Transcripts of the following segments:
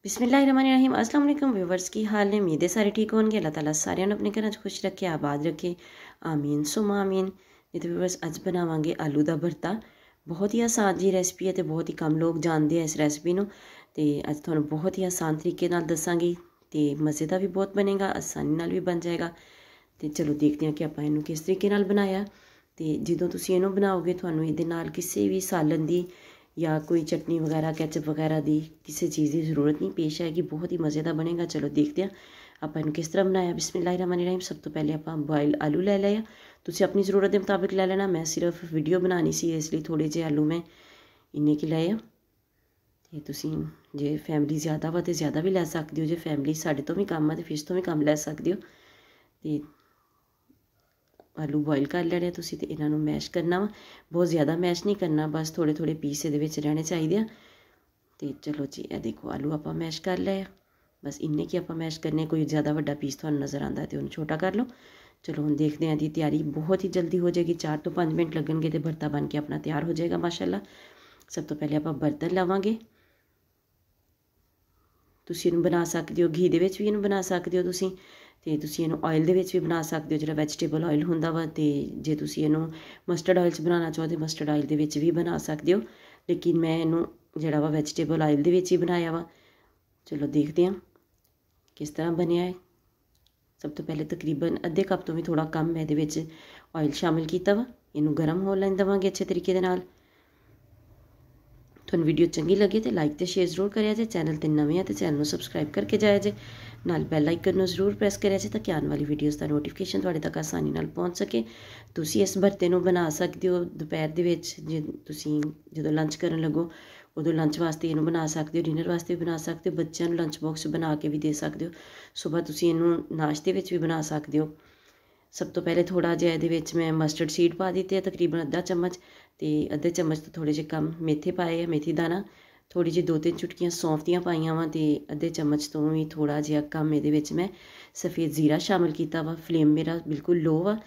बिस्मिल्लाहिर्रहमानिर्रहीम। अस्सलाम वालेकुम व्यूवर्स, की हाल ने? उम्मीद है सारे ठीक होंगे। अल्लाह ताला सारिਆਂ ਨੂੰ ਆਪਣੇ ਘਰਾਂ 'ਚ ਖੁਸ਼ ਰੱਖੇ, ਆਬਾਦ ਰੱਖੇ, ਆਮੀਨ ਸੁਮਾ ਆਮੀਨ। ਤੇ व्यूवर्स ਅੱਜ ਬਣਾਵਾਂਗੇ ਆਲੂ ਦਾ ਭਰਤਾ। ਬਹੁਤ ਹੀ ਆਸਾਨ ਜੀ ਰੈਸਪੀ ਹੈ ਤੇ ਬਹੁਤ ਹੀ ਕਮ ਲੋਕ ਜਾਣਦੇ ਆ ਇਸ ਰੈਸਪੀ ਨੂੰ। ਤੇ ਅੱਜ ਤੁਹਾਨੂੰ ਬਹੁਤ ਹੀ ਆਸਾਨ ਤਰੀਕੇ ਨਾਲ ਦੱਸਾਂਗੀ ਤੇ ਮਜ਼ੇ ਦਾ ਵੀ ਬਹੁਤ ਬਣੇਗਾ, ਆਸਾਨੀ ਨਾਲ ਵੀ ਬਣ ਜਾਏਗਾ। ਤੇ ਚਲੋ ਦੇਖਦੇ ਹਾਂ ਕਿ ਆਪਾਂ ਇਹਨੂੰ ਕਿਸ ਤਰੀਕੇ ਨਾਲ ਬਣਾਇਆ। ਤੇ ਜਦੋਂ ਤੁਸੀਂ ਇਹਨੂੰ ਬਣਾਓਗੇ ਤੁਹਾਨੂੰ ਇਹਦੇ ਨਾਲ ਕਿਸੇ ਵੀ ਸਾਲਨ ਦੀ या कोई चटनी वगैरह कैचअप वगैरह की किसी चीज़ की ज़रूरत नहीं पेश आएगी, बहुत ही मज़े का बनेगा। चलो देखते हैं आप इन्हू किस तरह बनाया। बिस्मिल्लाहिर्रहमानिर्रहीम। सब तो पहले आप बॉयल आलू ले लिया, तुम अपनी ज़रूरत के मुताबिक ले लेना। मैं सिर्फ वीडियो बनानी सी इसलिए थोड़े जे आलू मैं इन्ने की लाए। तो तुम जे फैमिली ज़्यादा वा तो ज़्यादा भी लै सकते हो, जो फैमिली साढ़े तो भी कम है तो फिश तो भी कम लै सकते हो। तो आलू बॉयल कर लेने तुसी ते इन्हां नूं मैश करना वा, बहुत ज़्यादा मैश नहीं करना, बस थोड़े थोड़े पीस इहदे विच रहने चाहिए। तो चलो जी ये देखो आलू आपां मैश कर लिया, बस इन्ने की आपां मैश करने। कोई ज़्यादा वड्डा पीस तुहानूं नज़र आंदा तो उन्हें छोटा कर लो। चलो हुण देखते हैं, दी तैयारी बहुत ही जल्दी हो जाएगी, 4 तो 5 मिनट लगणगे तो भरता बन के अपना तैयार हो जाएगा माशाअल्लाह। सब तो पहले आपां बर्तन लवांगे। तुसीं इहनूं बना सकदे हो घी दे विच भी इहनूं बना सकदे हो तुसीं, तो तुसीं इहनूं ऑयल दे विच भी बना सकते हो, जिहड़ा वैजीटेबल ऑयल हुंदा वा। ते जे तुसीं इहनूं मस्टर्ड ऑयल च बनाना चाहो तो मस्टर्ड ऑयल दे विच भी बना सकते हो, लेकिन मैं इहनूं जिहड़ा वा वैजीटेबल ऑयल दे विच ही बनाया वा। चलो देखते हैं किस तरह बनिया है। सब तो पहले तकरीबन अद्धे कप तो भी थोड़ा कम मैं इहदे विच ऑयल शामिल कीता वा। इहनूं गर्म हो लैण देवांगे अच्छे तरीके दे नाल। तुहानूं वीडियो चंगी लगे तो लाइक तो शेयर जरूर करिया जे, चैनल ते नवे हैं तो चैनल नूं सबसक्राइब करके जाया जे, नाल बैल आइकन नूं जरूर प्रेस करिया जे ताकि आने वाली वीडियोज़ का नोटिफिकेशन तुहाडे तक आसानी नाल पहुँच सके। तुसीं इस भरते नूं बना सकते हो दोपहर दे विच, जे तुसीं जदों लंच करन लगो उदों लंच वास्ते इहनूं बना सकते हो, डिनर वास्ते भी बना सकते हो, बच्चों नूं लंच बॉक्स बना के भी दे सकते हो, सुबह तुसीं इहनूं नाश्ते विच भी बना सकते हो। सब तो पहले थोड़ा जिहा इहदे विच मैं मस्टर्ड सीड पा दित्ते, तकरीबन अद्धा चम्मच, तो अद्धे चम्मच तो थोड़े जे कम मेथे पाए है, मेथी दाना, थोड़ी जी 2-3 चुटकियां सौंफ दियां पाईयां वा, तो अद्धे चम्मच तो भी थोड़ा जिहा कम इहदे विच मैं सफ़ेद ज़ीरा शामिल किया वा। फ्लेम मेरा बिल्कुल लो वा।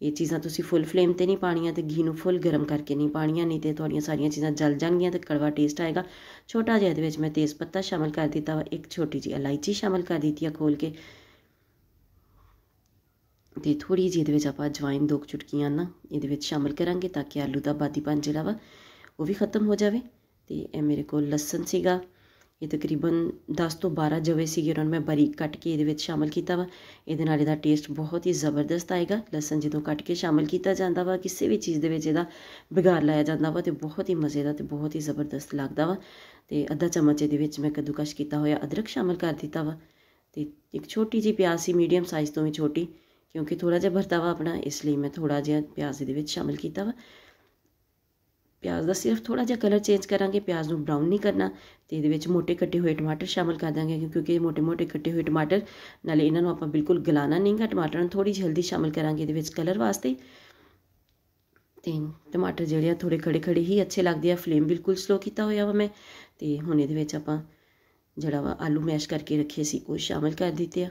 ये चीज़ां तुसीं फुल फ्लेम ते नहीं पाणियां ते घी नूं फुल गर्म करके नहीं पाणियां, नहीं तो तुहाड़ियां सारियां चीज़ां जल जाणगियां ते कड़वा टेस्ट आएगा। छोटा जिहा इहदे विच मैं तेज़ पत्ता शामिल कर दिता वा, एक छोटी जी इलायची शामिल कर दी है खोल के, तो थोड़ी जी ये आप अजवाइन 2 चुटकियां ना ये शामिल करांगे ताकि आलू का बादीपन जिहड़ा वा वो भी खत्म हो जाए। तो यह मेरे को लसन सीगा, ये तकरीबन 10 तो 12 जवे सीगे, उन्होंने मैं बारीक कट के ये शामिल किया वा। ये नाल इहदा टेस्ट बहुत ही ज़बरदस्त आएगा। लसन जो कट के शामिल किया जाता वा, किसी भी चीज़ के इहदा बिगाड़ लाया जाता वा तो बहुत ही मज़े का तो बहुत ही ज़बरदस्त लगता वा। तो अद्धा चम्मच ये मैं कद्दूकश किया होया अदरक शामिल कर दिता वा। तो एक छोटी जी प्याज सी मीडियम साइज़ तो भी छोटी, क्योंकि थोड़ा जिहा भरता वा अपना, इसलिए मैं थोड़ा जिहा प्याज ये शामिल किया वा। प्याज का सिर्फ थोड़ा जिहा कलर चेंज करांगे, प्याज नूं ब्राउन नहीं करना। तो ये मोटे कटे हुए टमाटर शामिल कर देंगे, क्योंकि मोटे मोटे कटे हुए टमाटर नाले इन्हां नूं आपां बिल्कुल गलाना नहीं गा। टमाटर नूं थोड़ी जी हल्दी शामिल करांगे ये कलर वास्ते। तो टमाटर जिहड़े थोड़े खड़े खड़े ही अच्छे लगते हैं। फ्लेम बिल्कुल स्लो किया होया वा मैं। तो हुण इहदे विच आपां जिहड़ा वा आलू मैश करके रखे सी वो शामिल कर दिते आ।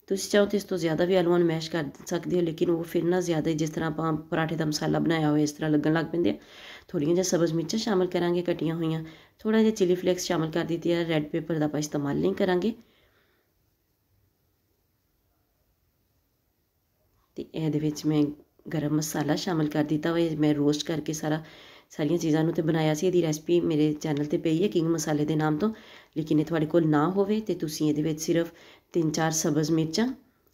तुसीं चाहो तो इस तो ज़्यादा भी आलूआं नूं मैश कर सकते हो, लेकिन वो फिर ना ज़्यादा जिस तरह आपां पराठे का मसाला बनाया हो इस तरह लगन लग पैंदे। थोड़ियां जिहा सब्ज़ मिर्चां शामिल करांगे कटियां हुईयां, थोड़ा जिहा चिली फ्लेक्स शामिल कर दी है। रैड पेपर का आपां इस्तेमाल नहीं करांगे। तो इहदे विच मैं गरम मसाला शामिल कर दिता वा। मैं रोस्ट करके सारियां चीज़ां नूं ते बनाया सी। इहदी रैसपी मेरे चैनल ते पई है किंग मसाले के नाम तो, लेकिन ये तुहाडे कोल ना होवे तो तुसीं इहदे विच सिर्फ 3-4 सब्ज़ मिर्चां,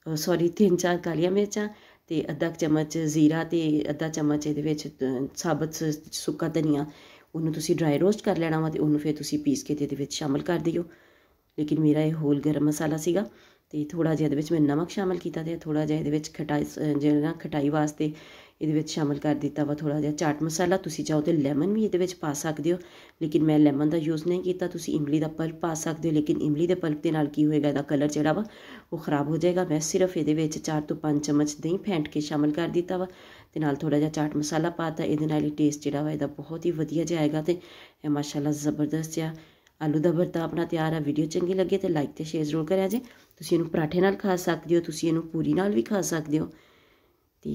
सॉरी 3-4 कालियां मिर्चां, तो अद्धा चम्मच जीरा, तो अद्धा चम्मच ये साबत सुक्का धनिया, उन्होंने तुसीं ड्राई रोस्ट कर लेना वा। तो उन्होंने फिर तुसीं पीस के ये शामिल कर दिओ। लेकिन मेरा ये होल गर्म मसाला सीगा। तो थोड़ा जिहा ये मैं नमक शामिल किया, तो थोड़ा जिहा ये खटाई जो खटाई वास्ते ये शामिल कर दिता वा थोड़ा जिहा चाट मसाला। तुसीं चाहो तो लैमन भी ये पा सकते हो, लेकिन मैं लैमन का यूज़ नहीं किया। तुसीं इमली का पल्प पा सकते हो, लेकिन इमली के पल्प के नाल की होएगा इहदा कलर जिहड़ा वा वो खराब हो जाएगा। मैं सिर्फ ये 4 तो 5 चम्मच दही फेंट के शामिल कर दिता वा, ते नाल थोड़ा जिहा चाट मसाला पाता। इहदे नाल ही टेस्ट जिहड़ा वा इहदा बहुत ही वधिया जिहा आएगा। तो माशाअल्लाह ज़बरदस्त जिहा आलू का भरता अपना तैयार है। वीडियो चंगी लगे तो लाइक तो शेयर जरूर करिया जे। तुसीं इहनूं पराठे नाल खा सकते हो, तुसीं इहनूं पूरी नाल भी खा सकते हो, तो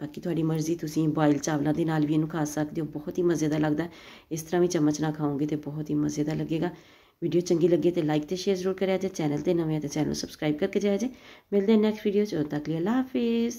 बाकी तुहाडी मर्ज़ी। तुसीं बॉयल चावलों के नाल भी इहनूं खा सकते हो, बहुत ही मज़े का लगता है। इस तरह भी चम्मच ना खाओगे तो बहुत ही मज़े का लगेगा। ਵੀਡੀਓ ਚੰਗੀ ਲੱਗੇ ਤੇ ਲਾਈਕ ਤੇ ਸ਼ੇਅਰ ਜ਼ਰੂਰ ਕਰਿਆ ਜੇ। ਚੈਨਲ ਤੇ ਨਵੇਂ ਆ ਤੇ ਚੈਨਲ ਨੂੰ ਸਬਸਕ੍ਰਾਈਬ ਕਰਕੇ ਜਾਇਆ ਜੇ। ਮਿਲਦੇ ਹਾਂ ਨੈਕਸਟ ਵੀਡੀਓ 'ਚ। ਉਦੋਂ ਤੱਕ ਲਈ ਅੱਲਾ ਹਾਫਿਜ਼।